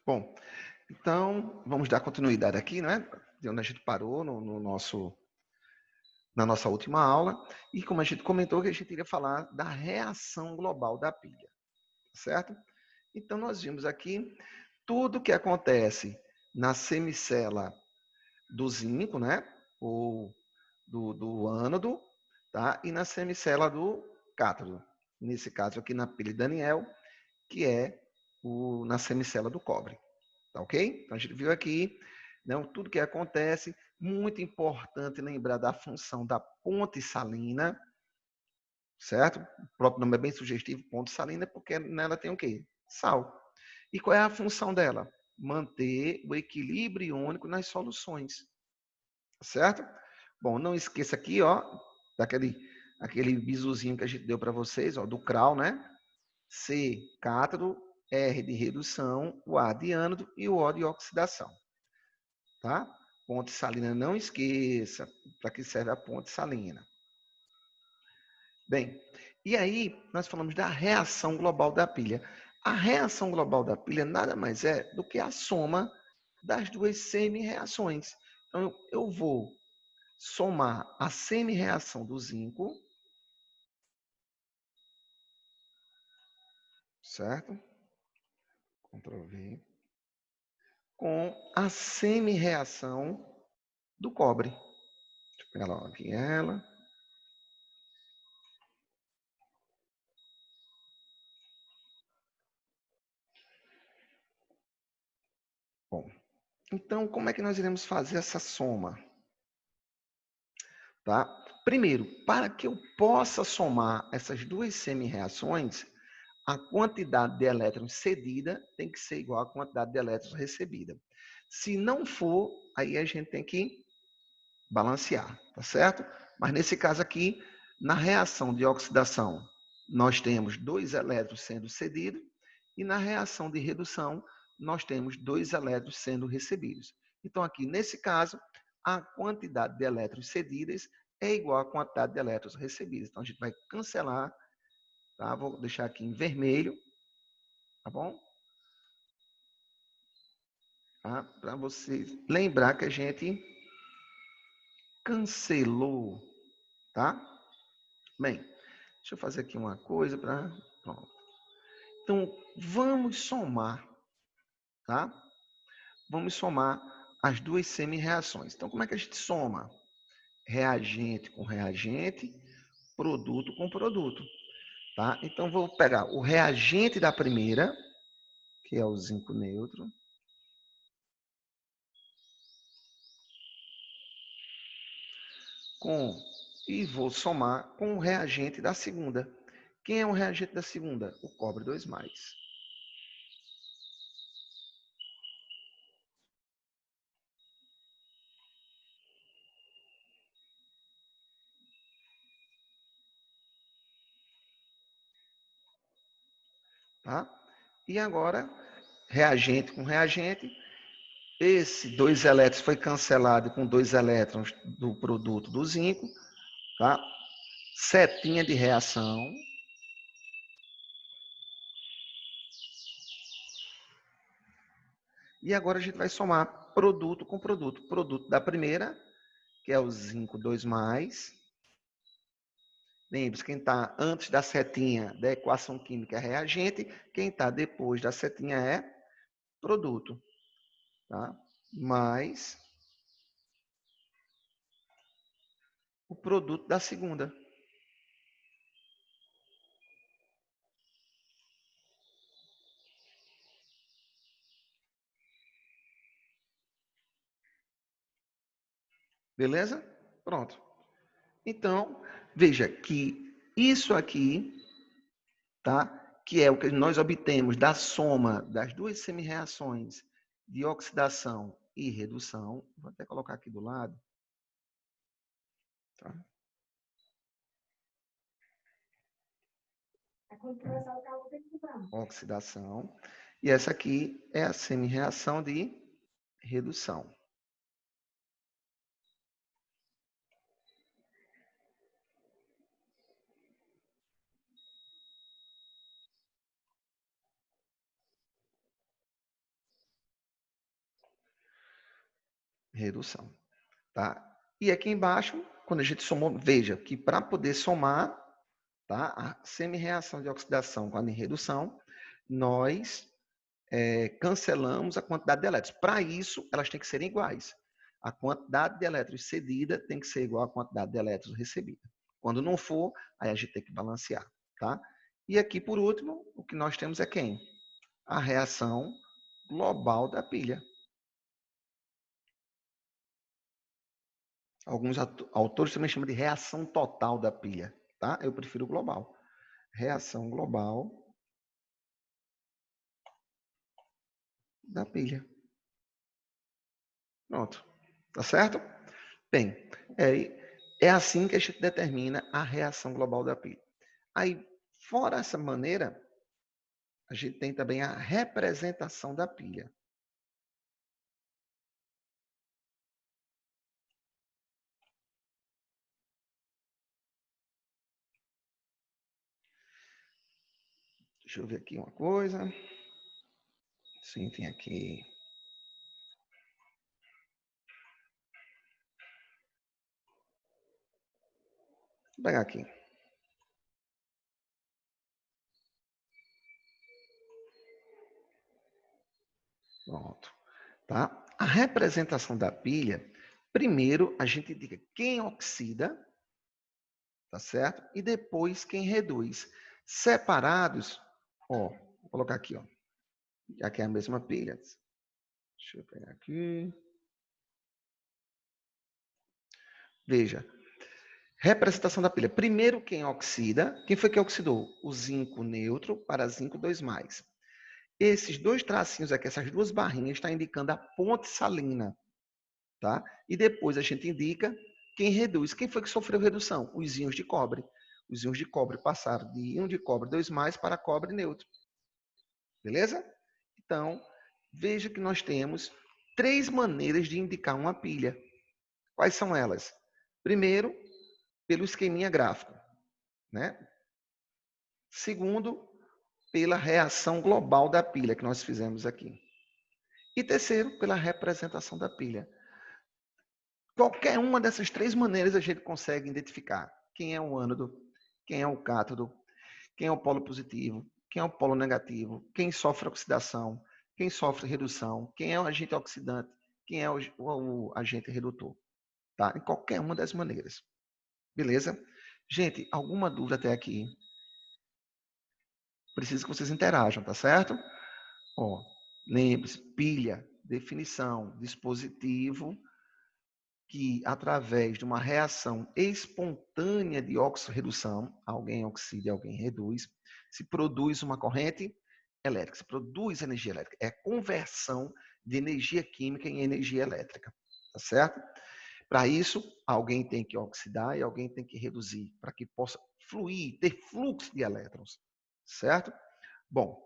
Bom, então vamos dar continuidade aqui, né? De onde a gente parou na nossa última aula. E como a gente comentou, que a gente iria falar da reação global da pilha, certo? Então nós vimos aqui tudo que acontece na semicela do zinco, né? Ou do ânodo, tá? E na semicela do cátodo. Nesse caso aqui na pilha de Daniel, que é na semicela do cobre. Tá ok? Então a gente viu aqui, né, tudo que acontece. Muito importante lembrar da função da ponte salina, certo? O próprio nome é bem sugestivo, ponte salina, porque nela tem o quê? Sal. E qual é a função dela? Manter o equilíbrio iônico nas soluções, certo? Bom, não esqueça aqui, ó, aquele bizuzinho que a gente deu para vocês, ó, do CRAL, né? C, cátodo, R de redução, o A de ânodo e o O de oxidação, tá? Ponte salina, não esqueça para que serve a ponte salina. Bem, e aí nós falamos da reação global da pilha. A reação global da pilha nada mais é do que a soma das duas semi-reações. Então, eu vou somar a semi-reação do zinco, certo? Ctrl V. Com a semi-reação do cobre. Deixa eu pegar logo aqui ela. Bom, então como é que nós iremos fazer essa soma? Tá? Primeiro, para que eu possa somar essas duas semi-reações, a quantidade de elétrons cedida tem que ser igual à quantidade de elétrons recebida. Se não for, aí a gente tem que balancear, tá certo? Mas nesse caso aqui, na reação de oxidação, nós temos 2 elétrons sendo cedidos e na reação de redução, nós temos 2 elétrons sendo recebidos. Então, aqui, nesse caso, a quantidade de elétrons cedidas é igual à quantidade de elétrons recebidos. Então, a gente vai cancelar, tá? Vou deixar aqui em vermelho, tá bom? Tá? Para vocês lembrar que a gente cancelou, tá? Bem, deixa eu fazer aqui uma coisa para... Pronto. Então, vamos somar, tá? Vamos somar as duas semi-reações. Então, como é que a gente soma? Reagente com reagente, produto com produto, tá? Então, vou pegar o reagente da primeira, que é o zinco neutro, e vou somar com o reagente da segunda. Quem é o reagente da segunda? O cobre 2+. Tá? E agora, reagente com reagente, esse 2 elétrons foi cancelado com 2 elétrons do produto do zinco, tá? Setinha de reação. E agora a gente vai somar produto com produto. Produto da primeira, que é o zinco 2+. Lembre-se, quem está antes da setinha da equação química é reagente, quem está depois da setinha é produto. Tá? Mais o produto da segunda. Beleza? Pronto. Então, veja que isso aqui, tá? Que é o que nós obtemos da soma das duas semi-reações de oxidação e redução. Vou até colocar aqui do lado. Tá? Oxidação. E essa aqui é a semi-reação de redução. redução. Tá? E aqui embaixo, quando a gente somou, veja que para poder somar, tá, a semi-reação de oxidação com a redução, nós cancelamos a quantidade de elétrons. Para isso, elas têm que serem iguais. A quantidade de elétrons cedida tem que ser igual à quantidade de elétrons recebida. Quando não for, aí a gente tem que balancear. Tá? E aqui, por último, o que nós temos é quem? A reação global da pilha. Alguns autores também chamam de reação total da pilha. Tá? Eu prefiro global. Reação global da pilha. Pronto. Tá certo? Bem, é assim que a gente determina a reação global da pilha. Aí, fora essa maneira, a gente tem também a representação da pilha. Deixa eu ver aqui uma coisa. Sim, tem aqui. Vou pegar aqui. Pronto. Tá? A representação da pilha, primeiro a gente indica quem oxida, tá certo? E depois quem reduz. Separados, ó, vou colocar aqui, ó. Já que é a mesma pilha. Deixa eu pegar aqui. Veja, representação da pilha. Primeiro quem oxida, quem foi que oxidou? O zinco neutro para zinco 2+. Esses dois tracinhos aqui, essas duas barrinhas, está indicando a ponte salina. Tá? E depois a gente indica quem reduz. Quem foi que sofreu redução? Os íons de cobre. Os íons de cobre passaram de íon de cobre 2+ para cobre neutro. Beleza? Então, veja que nós temos 3 maneiras de indicar uma pilha. Quais são elas? Primeiro, pelo esqueminha gráfico. Né? Segundo, pela reação global da pilha que nós fizemos aqui. E terceiro, pela representação da pilha. Qualquer uma dessas 3 maneiras a gente consegue identificar quem é o ânodo, quem é o cátodo, quem é o polo positivo, quem é o polo negativo, quem sofre oxidação, quem sofre redução, quem é o agente oxidante, quem é o agente redutor. Tá? Em qualquer uma das maneiras. Beleza? Gente, alguma dúvida até aqui? Preciso que vocês interajam, tá certo? Ó, lembre-se, pilha, definição, dispositivo que, através de uma reação espontânea de oxirredução, alguém oxida e alguém reduz, se produz uma corrente elétrica, se produz energia elétrica. É conversão de energia química em energia elétrica, tá certo? Para isso, alguém tem que oxidar e alguém tem que reduzir, para que possa fluir, ter fluxo de elétrons, certo? Bom,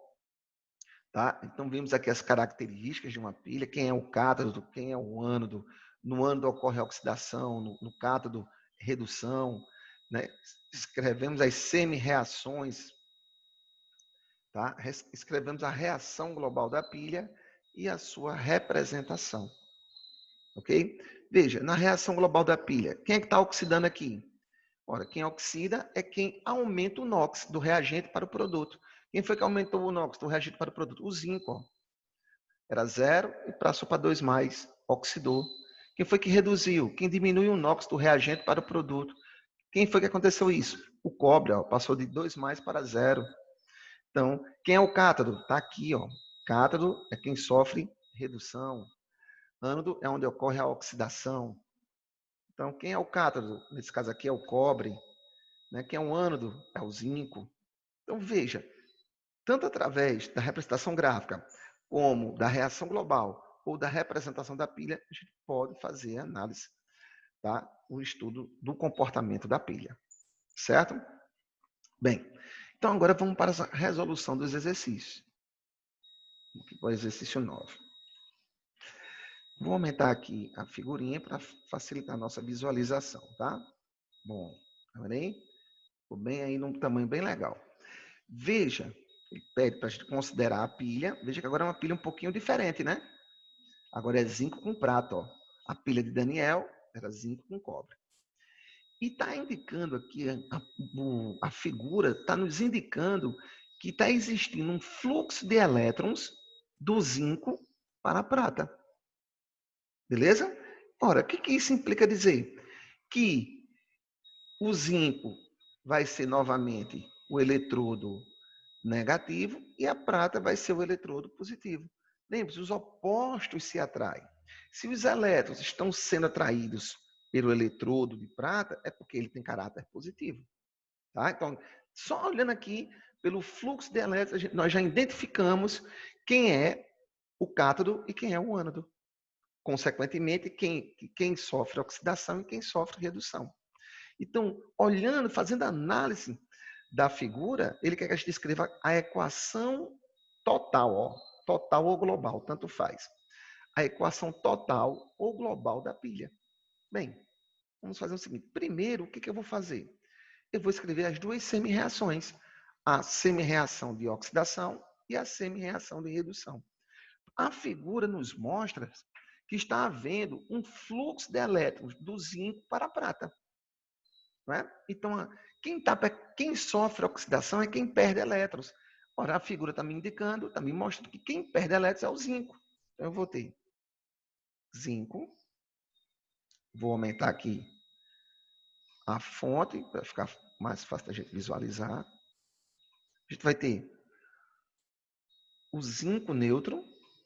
tá? Então, vimos aqui as características de uma pilha, quem é o cátodo, quem é o ânodo. No ânodo ocorre a oxidação, no cátodo, redução. Né? Escrevemos as semi-reações, tá? Escrevemos a reação global da pilha e a sua representação. Ok? Veja, na reação global da pilha, quem é que está oxidando aqui? Ora, quem oxida é quem aumenta o NOx do reagente para o produto. Quem foi que aumentou o NOx do reagente para o produto? O zinco. Ó. Era 0 e passou para 2+, oxidou. Quem foi que reduziu? Quem diminuiu o NOx do reagente para o produto. Quem foi que aconteceu isso? O cobre, ó, passou de 2+ para 0. Então, quem é o cátodo? Está aqui. Ó. Cátodo é quem sofre redução. Ânodo é onde ocorre a oxidação. Então, quem é o cátodo? Nesse caso aqui é o cobre. Né? Quem é o ânodo? É o zinco. Então, veja, tanto através da representação gráfica, como da reação global ou da representação da pilha, a gente pode fazer a análise, tá? O estudo do comportamento da pilha, certo? Bem, então agora vamos para a resolução dos exercícios. O exercício 9. Vou aumentar aqui a figurinha para facilitar a nossa visualização, tá? Bom, tá vendo aí? Ficou bem aí num tamanho bem legal. Veja, ele pede para a gente considerar a pilha. Veja que agora é uma pilha um pouquinho diferente, né? Agora é zinco com prata, ó. A pilha de Daniel era zinco com cobre. E está indicando aqui, a figura está nos indicando que está existindo um fluxo de elétrons do zinco para a prata. Beleza? Ora, o que isso implica dizer? Que o zinco vai ser novamente o eletrodo negativo e a prata vai ser o eletrodo positivo. Lembre-se, os opostos se atraem. Se os elétrons estão sendo atraídos pelo eletrodo de prata, é porque ele tem caráter positivo. Tá? Então, só olhando aqui pelo fluxo de elétrons, nós já identificamos quem é o cátodo e quem é o ânodo. Consequentemente, quem sofre oxidação e quem sofre redução. Então, olhando, fazendo análise da figura, ele quer que a gente escreva a equação total, ó, total ou global, tanto faz. A equação total ou global da pilha. Bem, vamos fazer o seguinte. Primeiro, o que eu vou fazer? Eu vou escrever as duas semi-reações. A semi-reação de oxidação e a semi-reação de redução. A figura nos mostra que está havendo um fluxo de elétrons do zinco para a prata. Não é? Então, quem sofre oxidação é quem perde elétrons. Ora, a figura está me indicando, está me mostrando que quem perde elétrons é o zinco. Então, eu vou ter zinco. Vou aumentar aqui a fonte, para ficar mais fácil da gente visualizar. A gente vai ter o zinco neutro,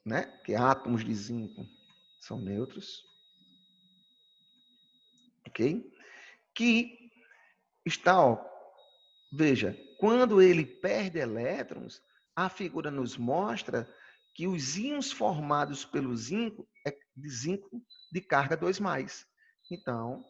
né? Que átomos de zinco são neutros. Ok? Que está, ó, veja, quando ele perde elétrons, a figura nos mostra que os íons formados pelo zinco é de zinco de carga 2+. Então,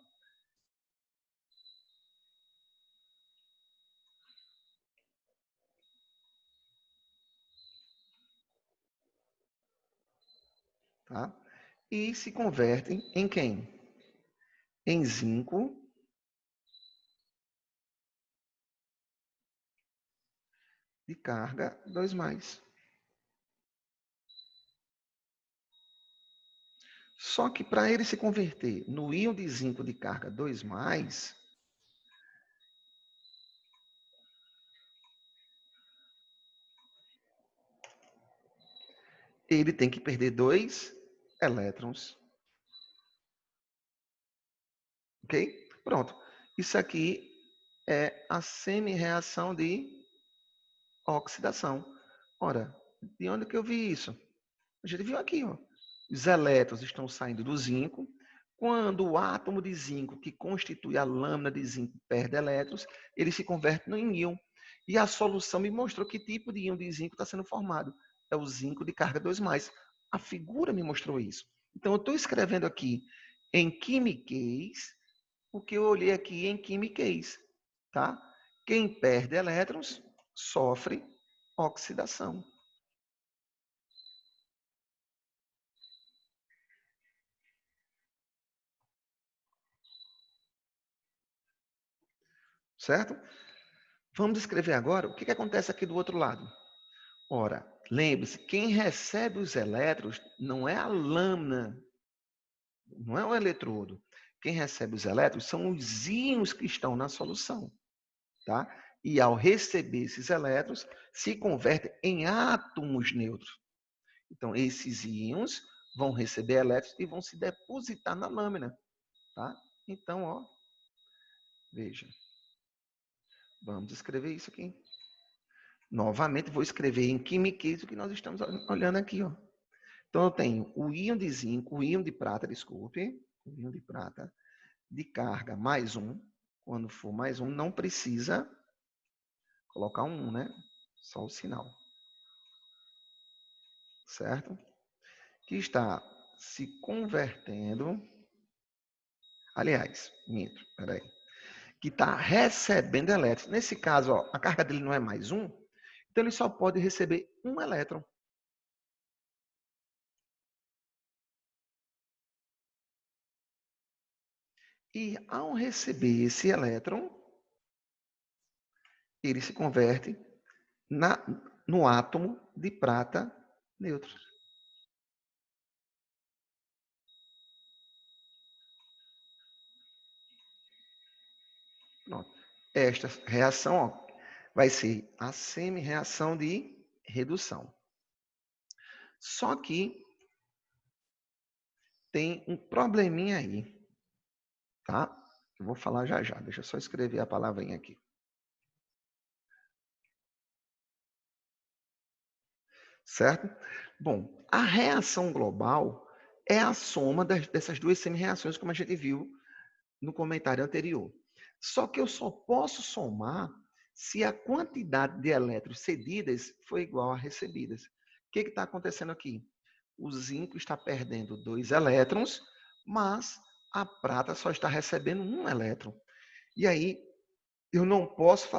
tá? E se convertem em quem? Em zinco de carga 2+. Só que para ele se converter no íon de zinco de carga 2+, ele tem que perder 2 elétrons. Ok? Pronto. Isso aqui é a semi-reação de oxidação. Ora, de onde que eu vi isso? A gente viu aqui, ó. Os elétrons estão saindo do zinco. Quando o átomo de zinco, que constitui a lâmina de zinco, perde elétrons, ele se converte em íon. E a solução me mostrou que tipo de íon de zinco está sendo formado. É o zinco de carga 2+. A figura me mostrou isso. Então, eu estou escrevendo aqui em quimiquez o que eu olhei aqui em quimiquez. Tá? Quem perde elétrons sofre oxidação. Certo? Vamos escrever agora o que acontece aqui do outro lado. Ora, lembre-se, quem recebe os elétrons não é a lâmina, não é o eletrodo. Quem recebe os elétrons são os íons que estão na solução. Tá? E ao receber esses elétrons, se convertem em átomos neutros. Então, esses íons vão receber elétrons e vão se depositar na lâmina. Tá? Então, ó, veja. Vamos escrever isso aqui. Novamente, vou escrever em quimiquez o que nós estamos olhando aqui. Ó. Então, eu tenho o íon de zinco, o íon de prata, desculpe, o íon de prata, de carga +1. Quando for +1, não precisa colocar um 1, né? Só o sinal. Certo? Que está se convertendo. Aliás, minto, peraí. Que está recebendo elétrons. Nesse caso, ó, a carga dele não é +1, então ele só pode receber um elétron. E ao receber esse elétron, ele se converte no átomo de prata neutro. esta reação, ó, vai ser a semi-reação de redução. Só que tem um probleminha aí, tá? Eu vou falar já já. Deixa eu só escrever a palavrinha aqui. Certo? Bom, a reação global é a soma dessas duas semi-reações, como a gente viu no comentário anterior. Só que eu só posso somar se a quantidade de elétrons cedidas for igual a recebidas. O que está acontecendo aqui? O zinco está perdendo 2 elétrons, mas a prata só está recebendo 1 elétron. E aí, eu não posso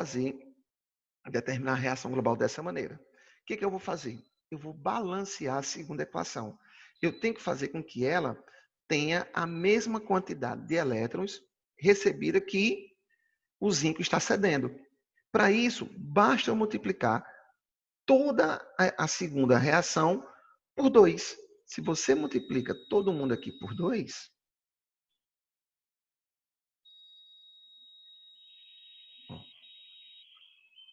determinar a reação global dessa maneira. O que eu vou fazer? Eu vou balancear a segunda equação. Eu tenho que fazer com que ela tenha a mesma quantidade de elétrons recebida que o zinco está cedendo. Para isso, basta eu multiplicar toda a segunda reação por 2. Se você multiplica todo mundo aqui por 2,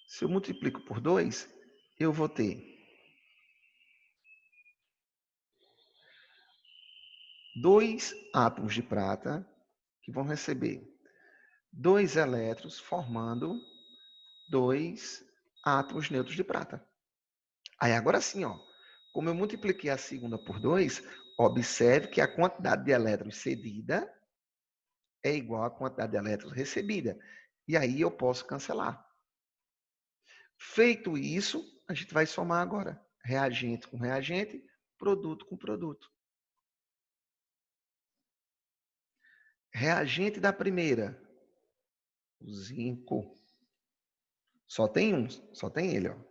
se eu multiplico por 2, eu vou ter 2 átomos de prata que vão receber 2 elétrons, formando 2 átomos neutros de prata. Aí agora sim, ó, como eu multipliquei a segunda por 2, observe que a quantidade de elétrons cedida é igual à quantidade de elétrons recebida. E aí eu posso cancelar. Feito isso, a gente vai somar agora. Reagente com reagente, produto com produto. Reagente da primeira, o zinco. Só tem um, só tem ele, ó.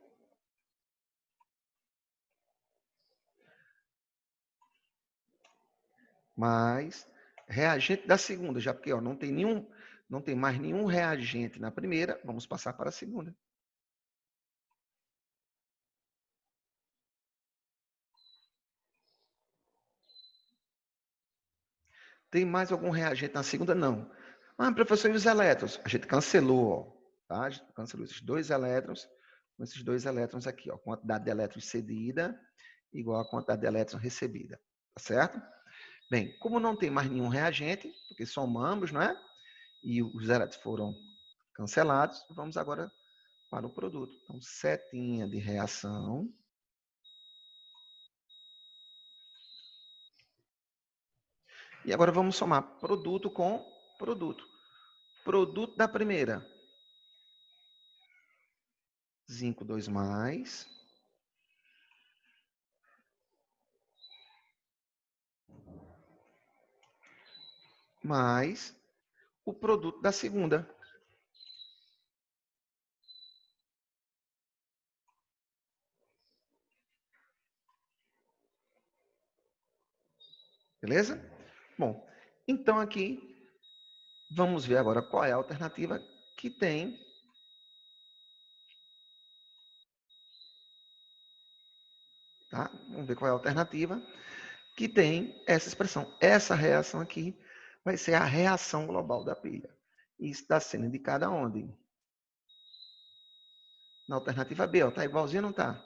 Mais reagente da segunda, já porque ó, não tem mais nenhum reagente na primeira, vamos passar para a segunda. Tem mais algum reagente na segunda? Não. Ah, professor, e os elétrons? A gente cancelou, ó, tá? A gente cancelou esses 2 elétrons, com esses 2 elétrons aqui, ó, quantidade de elétrons cedida igual a quantidade de elétrons recebida, tá certo? Bem, como não tem mais nenhum reagente, porque somamos, não é? E os elétrons foram cancelados, vamos agora para o produto. Então, setinha de reação. E agora vamos somar produto com produto. Produto da primeira. Zinco 2+. Mais o produto da segunda. Beleza? Bom, então aqui vamos ver agora qual é a alternativa que tem. Tá? Vamos ver qual é a alternativa que tem essa expressão. Essa reação aqui vai ser a reação global da pilha. Isso está sendo indicado aonde? Na alternativa B, ó, tá igualzinho ou não tá?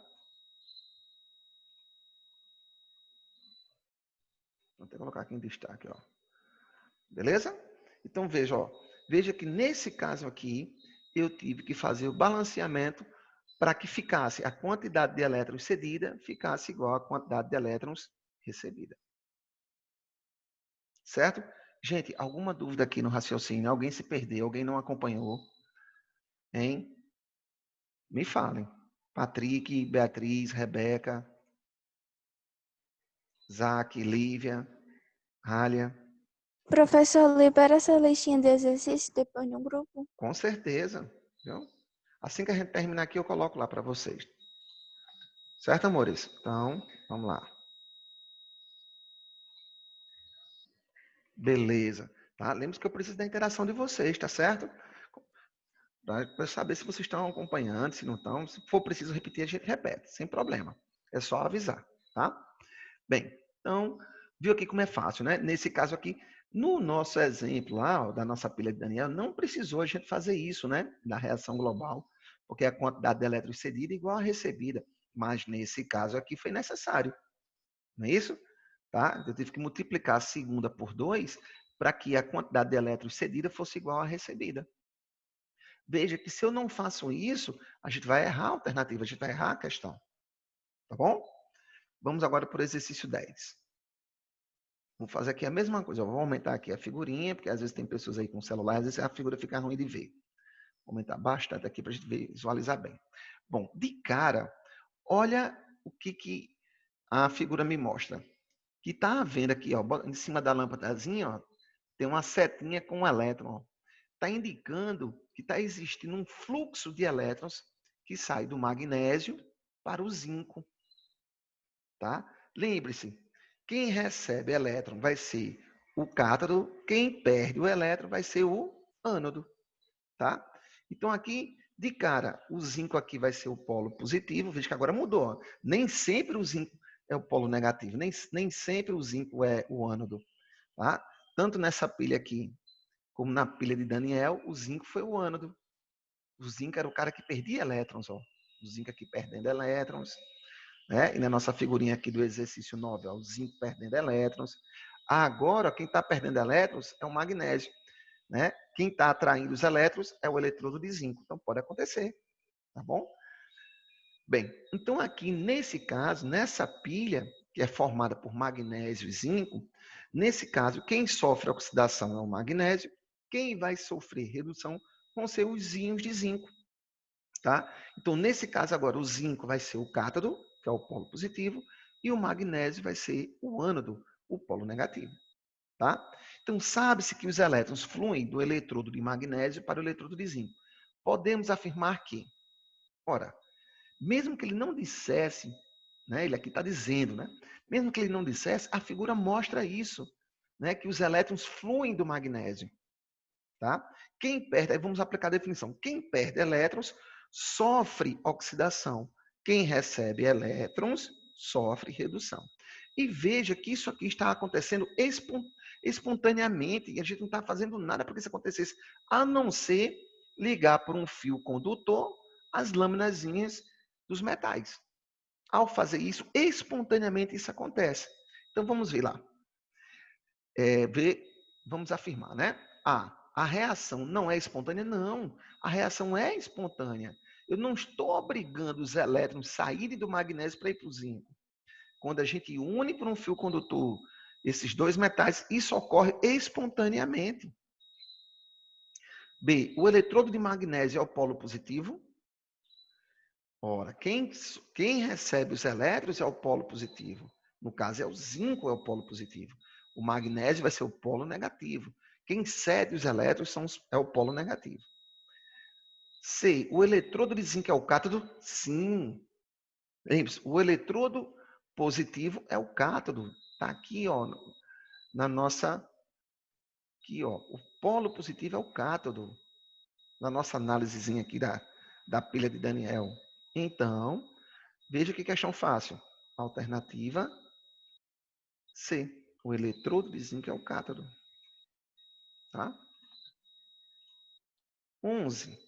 Vou até colocar aqui em destaque, ó. Beleza? Então veja, ó, veja que nesse caso aqui eu tive que fazer o balanceamento para que ficasse a quantidade de elétrons cedida ficasse igual à quantidade de elétrons recebida. Certo? Gente, alguma dúvida aqui no raciocínio? Alguém se perdeu? Alguém não acompanhou? Hein? Me falem. Patrick, Beatriz, Rebeca, Zac, Lívia, Rália. Professor, libera essa listinha de exercícios depois no grupo? Com certeza. Viu? Assim que a gente terminar aqui, eu coloco lá para vocês. Certo, amores? Então, vamos lá. Beleza. Tá? Lembre-se que eu preciso da interação de vocês, tá certo? Para saber se vocês estão acompanhando, se não estão. Se for preciso repetir, a gente repete, sem problema. É só avisar, tá? Bem, então, viu aqui como é fácil, né? Nesse caso aqui, No nosso exemplo lá, ó, da nossa pilha de Daniel, não precisou a gente fazer isso, né? Da reação global, porque a quantidade de elétrons cedida é igual à recebida. Mas nesse caso aqui foi necessário, não é isso? Tá? Eu tive que multiplicar a segunda por 2 para que a quantidade de elétrons cedida fosse igual à recebida. Veja que se eu não faço isso, a gente vai errar a alternativa, a gente vai errar a questão. Tá bom? Vamos agora para o exercício 10. Vou fazer aqui a mesma coisa. Eu vou aumentar aqui a figurinha, porque às vezes tem pessoas aí com celular, às vezes a figura fica ruim de ver. Vou aumentar bastante aqui para a gente visualizar bem. Bom, de cara, olha o que a figura me mostra. Que está vendo aqui, ó, em cima da lâmpadazinha, ó, tem uma setinha com um elétron. Está indicando que está existindo um fluxo de elétrons que sai do magnésio para o zinco. Tá? Lembre-se, quem recebe elétron vai ser o cátodo, quem perde o elétron vai ser o ânodo. Tá? Então, aqui, de cara, o zinco aqui vai ser o polo positivo. Veja que agora mudou. Ó. Nem sempre o zinco é o polo negativo, nem sempre o zinco é o ânodo. Tá? Tanto nessa pilha aqui, como na pilha de Daniel, o zinco foi o ânodo. O zinco era o cara que perdia elétrons. Ó. O zinco aqui perdendo elétrons. Né? E na nossa figurinha aqui do exercício 9, ó, o zinco perdendo elétrons. Agora, quem está perdendo elétrons é o magnésio. Né? Quem está atraindo os elétrons é o eletrodo de zinco. Então, pode acontecer. Tá bom? Bem, então aqui nesse caso, nessa pilha, que é formada por magnésio e zinco, nesse caso, quem sofre oxidação é o magnésio, quem vai sofrer redução vão ser os íons de zinco. Tá? Então, nesse caso agora, o zinco vai ser o cátodo, que é o polo positivo, e o magnésio vai ser o ânodo, o polo negativo. Tá? Então, sabe-se que os elétrons fluem do eletrodo de magnésio para o eletrodo de zinco. Podemos afirmar que, ora, mesmo que ele não dissesse, né, ele aqui está dizendo, né, mesmo que ele não dissesse, a figura mostra isso, né, que os elétrons fluem do magnésio. Tá? Quem perde, aí vamos aplicar a definição, quem perde elétrons sofre oxidação, quem recebe elétrons sofre redução. E veja que isso aqui está acontecendo espontaneamente e a gente não está fazendo nada para que isso acontecesse, a não ser ligar por um fio condutor as lâminazinhas dos metais. Ao fazer isso, espontaneamente isso acontece. Então vamos ver lá. Vamos afirmar, né? A reação não é espontânea? Não, a reação é espontânea. Eu não estou obrigando os elétrons a saírem do magnésio para ir para o zinco. Quando a gente une por um fio condutor esses dois metais, isso ocorre espontaneamente. B, o eletrodo de magnésio é o polo positivo. Ora, quem recebe os elétrons é o polo positivo. No caso, é o zinco é o polo positivo. O magnésio vai ser o polo negativo. Quem cede os elétrons é o polo negativo. C, o eletrodo de zinco é o cátodo? Sim. Lembre-se, o eletrodo positivo é o cátodo. Está aqui, ó, na nossa... Aqui, ó, o polo positivo é o cátodo. Na nossa análisezinha aqui da pilha de Daniel. Então, veja que questão fácil. Alternativa C. O eletrodo de zinco é o cátodo. Tá? 11.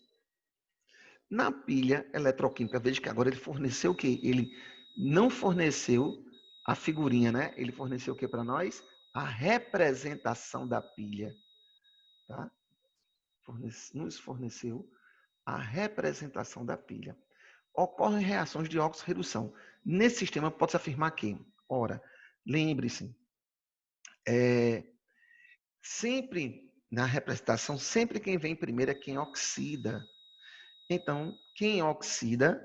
Na pilha eletroquímica, veja que agora ele forneceu o quê? Ele não forneceu a figurinha, né? Ele forneceu o que para nós? A representação da pilha. Tá? Nos forneceu a representação da pilha. Ocorrem reações de oxirredução. Nesse sistema, pode-se afirmar que, ora, lembre-se, sempre na representação, sempre quem vem primeiro é quem oxida. Então, quem oxida,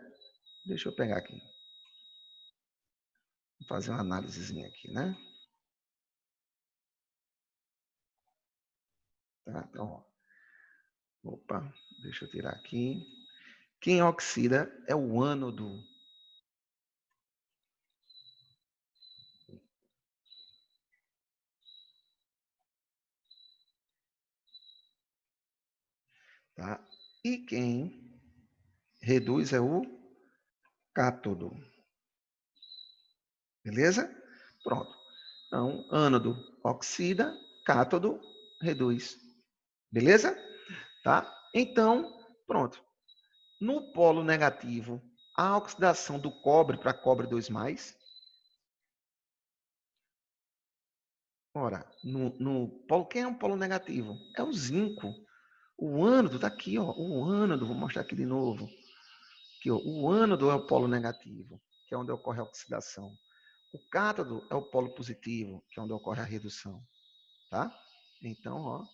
deixa eu pegar aqui. Vou fazer uma análisezinha aqui, né? Tá, então, ó. Opa, deixa eu tirar aqui. Quem oxida é o ânodo. Tá? E quem reduz é o cátodo. Beleza? Pronto. Então, ânodo oxida, cátodo reduz. Beleza? Tá? Então, pronto. No polo negativo, a oxidação do cobre para cobre 2+. Ora, no polo, quem é um polo negativo? É o zinco. O ânodo está aqui, ó. O ânodo, vou mostrar aqui de novo. Aqui, ó, o ânodo é o polo negativo, que é onde ocorre a oxidação. O cátodo é o polo positivo, que é onde ocorre a redução. Tá? Então, ó.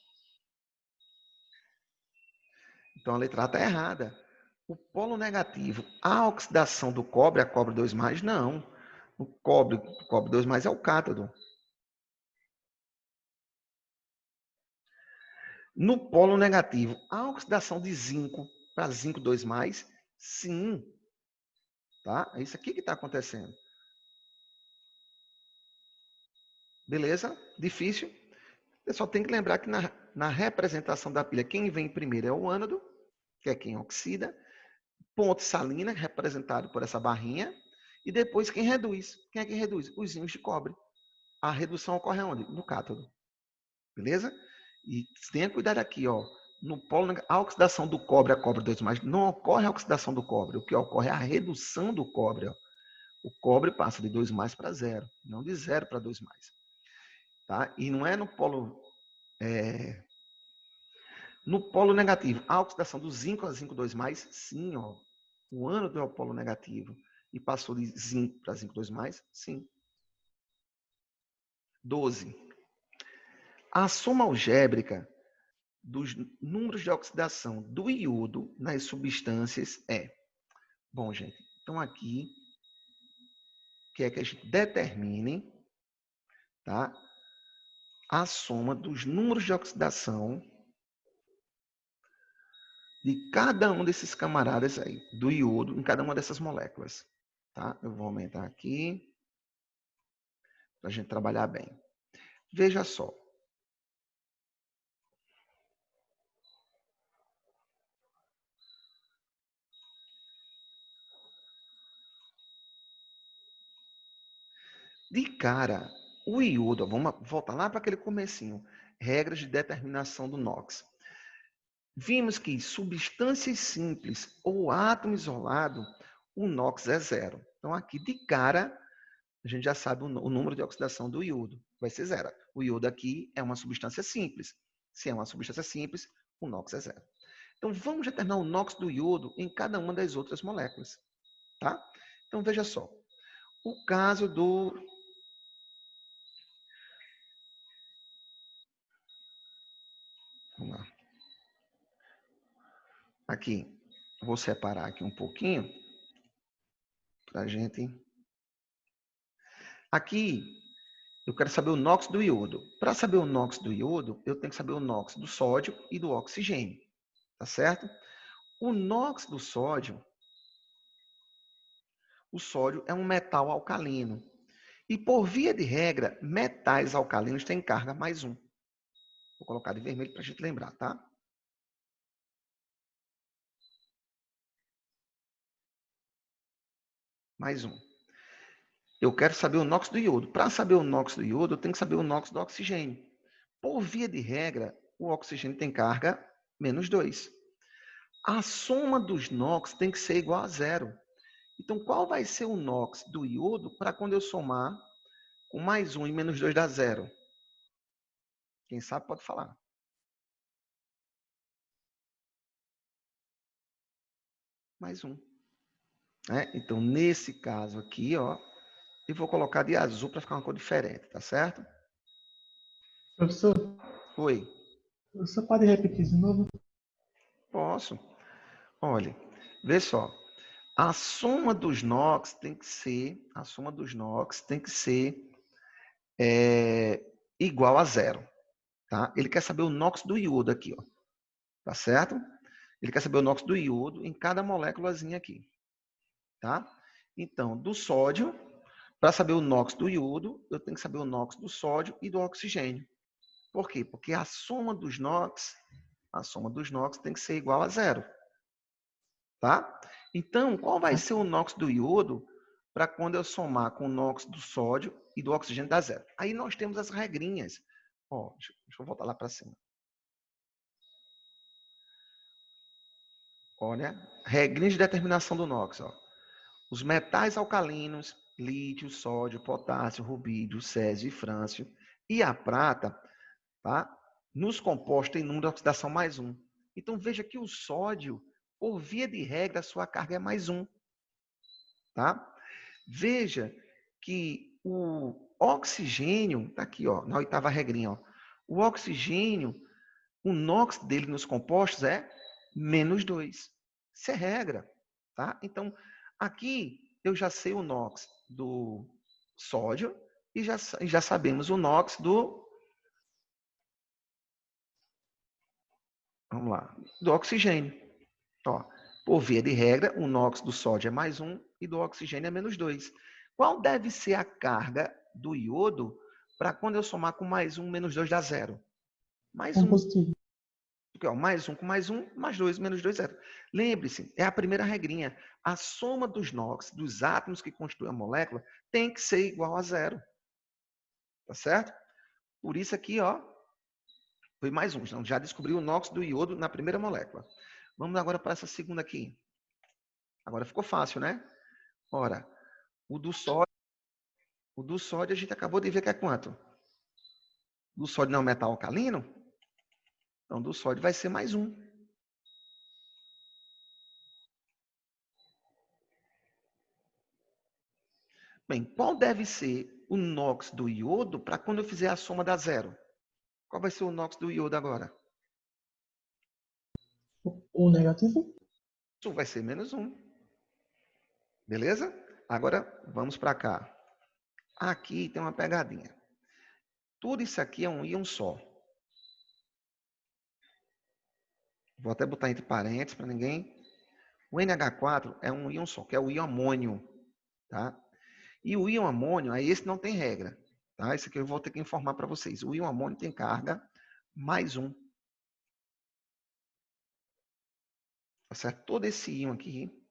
Então a letra A está errada. O polo negativo, a oxidação do cobre a cobre 2+, não. O cobre 2+, é o cátodo. No polo negativo, a oxidação de zinco para zinco 2+, sim. Tá? É isso aqui que está acontecendo. Beleza? Difícil? Você só tem que lembrar que na representação da pilha, quem vem primeiro é o ânodo, que é quem oxida. Ponte salina, representado por essa barrinha. E depois quem reduz. Quem é que reduz? Os íons de cobre. A redução ocorre onde? No cátodo. Beleza? E tenha cuidado aqui, ó. No polo, a oxidação do cobre a cobre 2+, não ocorre a oxidação do cobre. O que ocorre é a redução do cobre. Ó. O cobre passa de 2+ para 0, não de 0 para 2+. Tá? E não é no polo... No polo negativo, a oxidação do zinco a zinco 2+, sim, ó. O ânodo é o polo negativo. E passou de zinco para zinco 2+, sim. 12. A soma algébrica dos números de oxidação do iodo nas substâncias é... Bom, gente, então aqui quer que a gente determine, tá, a soma dos números de oxidação de cada um desses camaradas aí, do iodo, em cada uma dessas moléculas. Tá? Eu vou aumentar aqui para a gente trabalhar bem. Veja só. De cara, o iodo, vamos voltar lá para aquele comecinho, regras de determinação do NOx. Vimos que substâncias simples ou átomo isolado, o NOx é 0. Então, aqui de cara, a gente já sabe o número de oxidação do iodo. Vai ser 0. O iodo aqui é uma substância simples. Se é uma substância simples, o NOx é 0. Então, vamos determinar o NOx do iodo em cada uma das outras moléculas. Tá? Então, veja só. O caso do... Vamos lá. Aqui, vou separar aqui um pouquinho para a gente... Aqui, eu quero saber o NOx do iodo. Para saber o NOx do iodo, eu tenho que saber o NOx do sódio e do oxigênio. Tá certo? O NOx do sódio, o sódio é um metal alcalino. E por via de regra, metais alcalinos têm carga +1. Vou colocar de vermelho para a gente lembrar, tá? +1. Eu quero saber o NOx do iodo. Para saber o NOx do iodo, eu tenho que saber o NOx do oxigênio. Por via de regra, o oxigênio tem carga -2. A soma dos NOx tem que ser igual a 0. Então, qual vai ser o NOx do iodo para quando eu somar com +1 e -2 dá 0? Quem sabe pode falar. +1. Então, nesse caso aqui, ó, eu vou colocar de azul para ficar uma cor diferente, tá certo? Professor, Oi. você pode repetir de novo? Posso. Olha, vê só. A soma dos NOx tem que ser, igual a 0. Tá? Ele quer saber o NOx do iodo aqui, ó. Tá certo? Ele quer saber o NOx do iodo em cada moléculazinha aqui. Tá? Então, do sódio, para saber o NOx do iodo, eu tenho que saber o NOx do sódio e do oxigênio. Por quê? Porque a soma dos NOx tem que ser igual a 0. Tá? Então, qual vai ser o NOx do iodo para quando eu somar com o NOx do sódio e do oxigênio dar 0? Aí nós temos as regrinhas Ó, deixa eu voltar lá para cima. Olha, regrinhas de determinação do NOx. Ó. Os metais alcalinos, lítio, sódio, potássio, rubídio, césio e frâncio, e a prata, tá? Nos compostos tem número de oxidação mais 1. Então, veja que o sódio, por via de regra, a sua carga é mais 1. Tá? Veja que o oxigênio, tá aqui, ó, na oitava regrinha, ó, o oxigênio, o NOx dele nos compostos é -2. Isso é regra. Tá? Então, aqui eu já sei o NOx do sódio e já sabemos o NOx vamos lá, do oxigênio. Ó, por via de regra, o NOx do sódio é mais 1 e do oxigênio é -2. Qual deve ser a carga do iodo para quando eu somar com mais 1, -2 dá 0? Mais 1. Positivo. Porque, ó, mais 1 com mais 1, mais 2, -2, 0. Lembre-se, é a primeira regrinha. A soma dos NOx, dos átomos que constituem a molécula, tem que ser igual a 0. Tá certo? Por isso aqui, ó, foi mais 1. Então, já descobriu o NOx do iodo na primeira molécula. Vamos agora para essa segunda aqui. Agora ficou fácil, né? Ora, o do sódio a gente acabou de ver que é quanto? O do sódio não é um metal alcalino? Então, do sódio vai ser mais 1. Bem, qual deve ser o NOx do iodo para quando eu fizer a soma da 0? Qual vai ser o NOx do iodo agora? O negativo? Isso vai ser -1. Beleza? Agora, vamos para cá. Aqui tem uma pegadinha. Tudo isso aqui é um íon só. Vou até botar entre parênteses para ninguém. O NH4 é um íon só, que é o íon amônio. Tá? E o íon amônio, aí esse não tem regra. Tá? Esse aqui eu vou ter que informar para vocês. O íon amônio tem carga mais 1. Tá certo? Todo esse íon aqui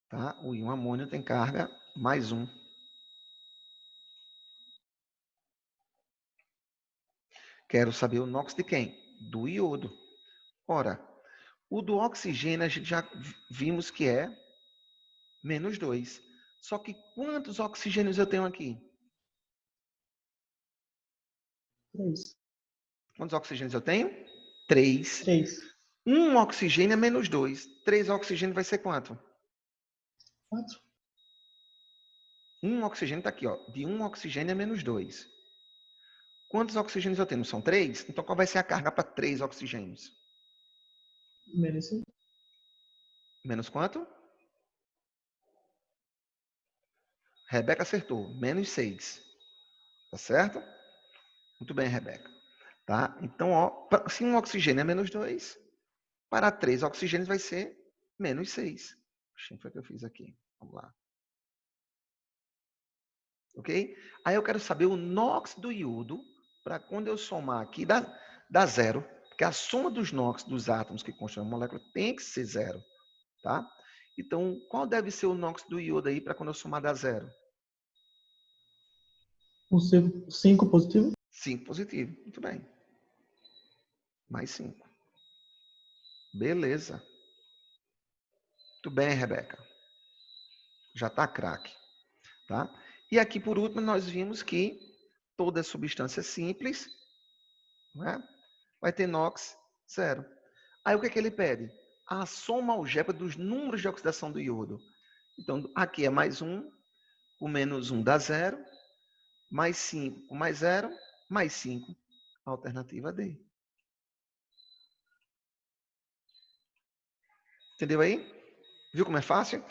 tá? O íon amônio tem carga mais 1. Quero saber o NOx de quem? Do iodo. Ora, o do oxigênio a gente já vimos que é -2. Só que quantos oxigênios eu tenho aqui? 3. Quantos oxigênios eu tenho? 3. 3. Um oxigênio é -2. 3 oxigênios vai ser quanto? 4. Um oxigênio está aqui, ó. De um oxigênio é -2. Quantos oxigênios eu tenho? São 3? Então qual vai ser a carga para 3 oxigênios? Menos 5. Menos quanto? Rebeca acertou. -6. Tá certo? Muito bem, Rebeca. Tá? Então, ó, se um oxigênio é -2, para 3 oxigênios vai ser -6. O que foi que eu fiz aqui? Vamos lá. Ok? Aí eu quero saber o NOx do iodo para quando eu somar aqui dá 0. Porque a soma dos NOx dos átomos que constroem a molécula tem que ser 0. Tá? Então, qual deve ser o NOx do iodo aí para quando eu somar dar 0? O 5 positivo? 5 positivo. Muito bem. Mais 5. Beleza. Muito bem, Rebeca. Já está craque. Tá? E aqui, por último, nós vimos que toda substância simples, né, vai ter NOx 0. Aí o que, é que ele pede? A soma algébrica dos números de oxidação do iodo. Então, aqui é mais 1, o -1 dá 0, mais 5 com mais 0, mais 5. Alternativa D. Entendeu aí? Viu como é fácil?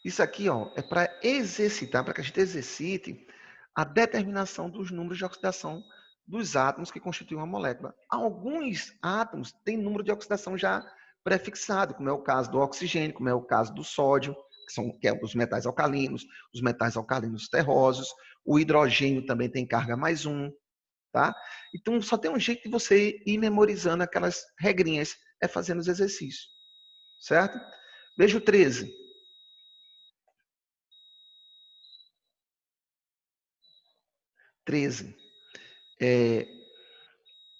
Isso aqui, ó, é para exercitar, para que a gente exercite a determinação dos números de oxidação dos átomos que constituem uma molécula. Alguns átomos têm número de oxidação já prefixado, como é o caso do oxigênio, como é o caso do sódio, que é os metais alcalinos terrosos. O hidrogênio também tem carga mais 1. Tá? Então, só tem um jeito de você ir memorizando aquelas regrinhas, é fazendo os exercícios. Certo? Veja o 13.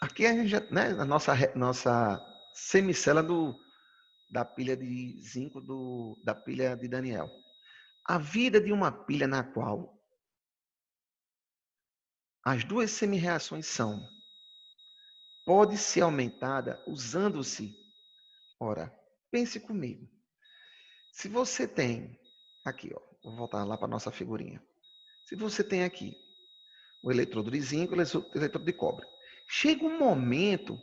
Aqui a gente já, né, a nossa semicela da pilha de zinco da pilha de Daniel. A vida de uma pilha na qual as duas semi-reações pode ser aumentada usando-se. Ora, pense comigo. Se você tem aqui, ó, vou voltar lá para a nossa figurinha. Se você tem aqui o eletrodo de zinco e o eletrodo de cobre, chega um momento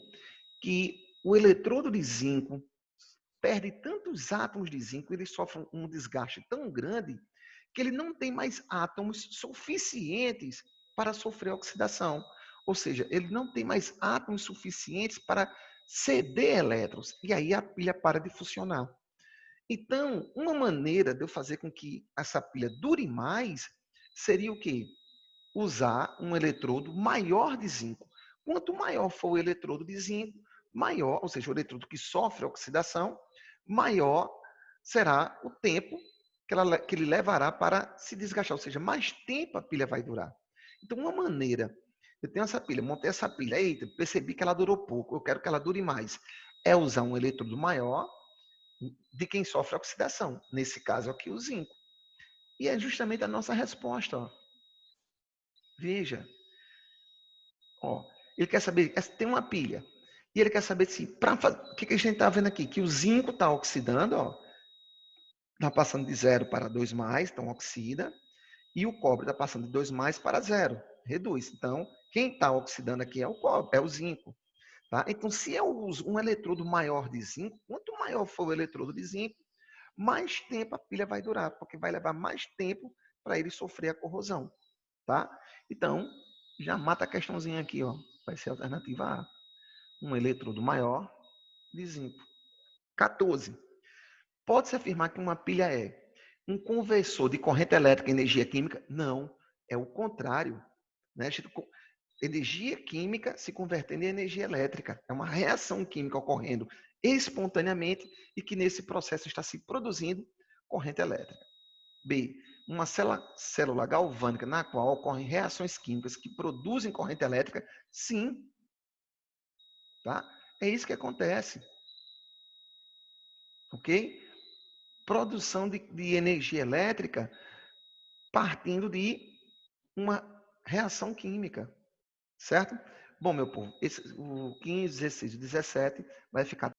que o eletrodo de zinco perde tantos átomos de zinco, ele sofre um desgaste tão grande que ele não tem mais átomos suficientes para sofrer oxidação. Ou seja, ele não tem mais átomos suficientes para ceder elétrons. E aí a pilha para de funcionar. Então, uma maneira de eu fazer com que essa pilha dure mais seria o quê? Usar um eletrodo maior de zinco. Quanto maior for o eletrodo de zinco, maior, ou seja, o eletrodo que sofre oxidação, maior será o tempo que ele levará para se desgastar, ou seja, mais tempo a pilha vai durar. Então, uma maneira, eu tenho essa pilha, montei essa pilha, eita, percebi que ela durou pouco, eu quero que ela dure mais, é usar um eletrodo maior de quem sofre oxidação, nesse caso aqui o zinco. E é justamente a nossa resposta. Ó. Veja, ó, ele quer saber, tem uma pilha, e ele quer saber se, o que a gente está vendo aqui? Que o zinco está oxidando, ó, está passando de 0 para 2 mais, então oxida, e o cobre está passando de 2 mais para 0, reduz. Então, quem está oxidando aqui é o cobre, é o zinco. Tá? Então, se eu uso um eletrodo maior de zinco, quanto maior for o eletrodo de zinco, mais tempo a pilha vai durar, porque vai levar mais tempo para ele sofrer a corrosão. Tá? Então, já mata a questãozinha aqui, ó. Vai ser a alternativa A. Um eletrodo maior de zinco. 14. Pode-se afirmar que uma pilha é um conversor de corrente elétrica em energia química? Não, é o contrário. Né? Energia química se convertendo em energia elétrica. É uma reação química ocorrendo espontaneamente e que nesse processo está se produzindo corrente elétrica. B. Uma célula galvânica na qual ocorrem reações químicas que produzem corrente elétrica? Sim. Tá? É isso que acontece. Ok? Produção de energia elétrica partindo de uma reação química. Certo? Bom, meu povo, o 15, 16 e 17 vai ficar